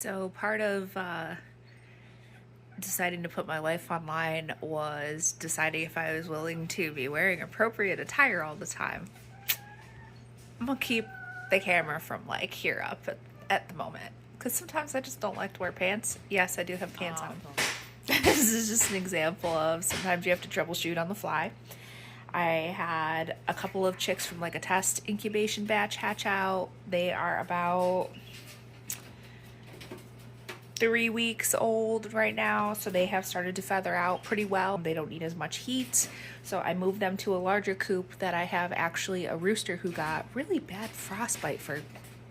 So part of deciding to put my life online was deciding if I was willing to be wearing appropriate attire all the time. I'm gonna keep the camera from like here up at the moment because sometimes I just don't like to wear pants. Yes, I do have pants on. This is just an example of sometimes you have to troubleshoot on the fly. I had a couple of chicks from like a test incubation batch hatch out. They are about 3 weeks old right now, so they have started to feather out pretty well. They don't need as much heat, so I moved them to a larger coop that I have actually a rooster who got really bad frostbite for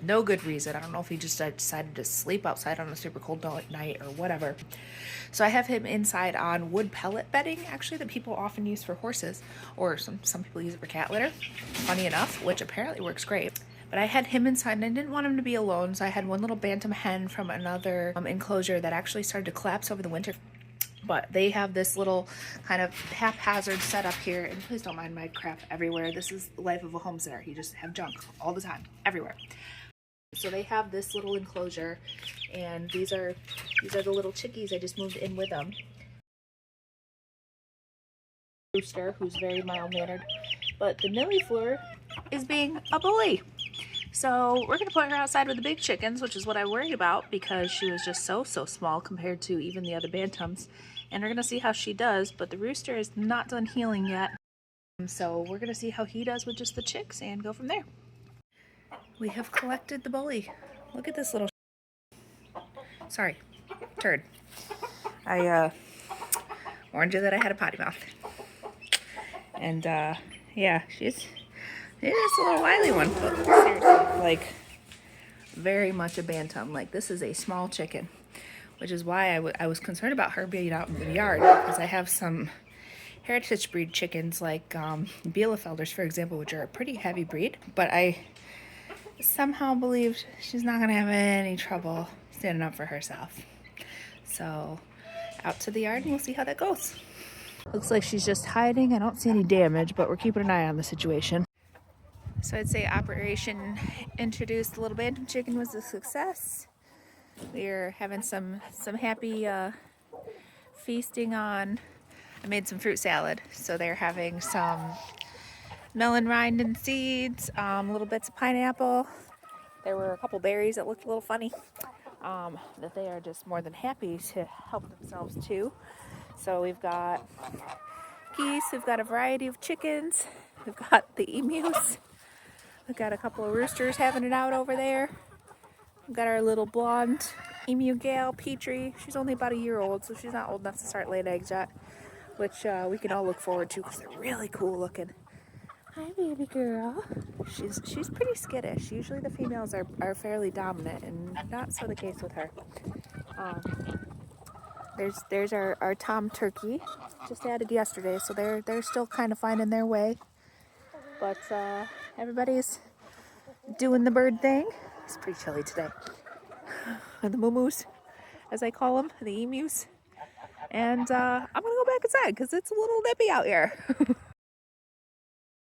no good reason. I don't know if he just decided to sleep outside on a super cold night or whatever. So I have him inside on wood pellet bedding, actually, that people often use for horses, or some people use it for cat litter, funny enough, which apparently works great. But I had him inside and I didn't want him to be alone, so I had one little bantam hen from another enclosure that actually started to collapse over the winter. But they have this little kind of haphazard setup here, and please don't mind my crap everywhere. This is the life of a homesteader. You just have junk all the time, everywhere. So they have this little enclosure, and these are the little chickies I just moved in with them. Rooster, who's very mild-mannered, but the millifleur is being a bully. So we're gonna put her outside with the big chickens, which is what I worried about because she was just so small compared to even the other bantams. And we're gonna see how she does, but the rooster is not done healing yet. So we're gonna see how he does with just the chicks and go from there. We have collected the bully. Look at this little sorry, turd. I warned you that I had a potty mouth. And yeah, she's a little wily one, but seriously, like very much a bantam. Like this is a small chicken, which is why I was concerned about her being out in the yard because I have some heritage breed chickens like Bielefelders, for example, which are a pretty heavy breed, but I somehow believed she's not gonna have any trouble standing up for herself. So out to the yard and we'll see how that goes. Looks like she's just hiding. I don't see any damage, but we're keeping an eye on the situation. So I'd say Operation Introduce the Little Bantam Chicken was a success. We're having some happy feasting on, I made some fruit salad. So they're having some melon rind and seeds, little bits of pineapple. There were a couple berries that looked a little funny that they are just more than happy to help themselves to. So we've got geese, we've got a variety of chickens, we've got the emus, we've got a couple of roosters having it out over there. We've got our little blonde emu gal, Petrie. She's only about a year old, so she's not old enough to start laying eggs yet, which we can all look forward to because they're really cool looking. Hi, baby girl. She's pretty skittish. Usually the females are fairly dominant, and not so the case with her. There's our tom turkey, just added yesterday, so they're still kind of finding their way. But everybody's doing the bird thing. It's pretty chilly today. The moo-moos, as I call them, the emus. And I'm gonna go back inside because it's a little nippy out here.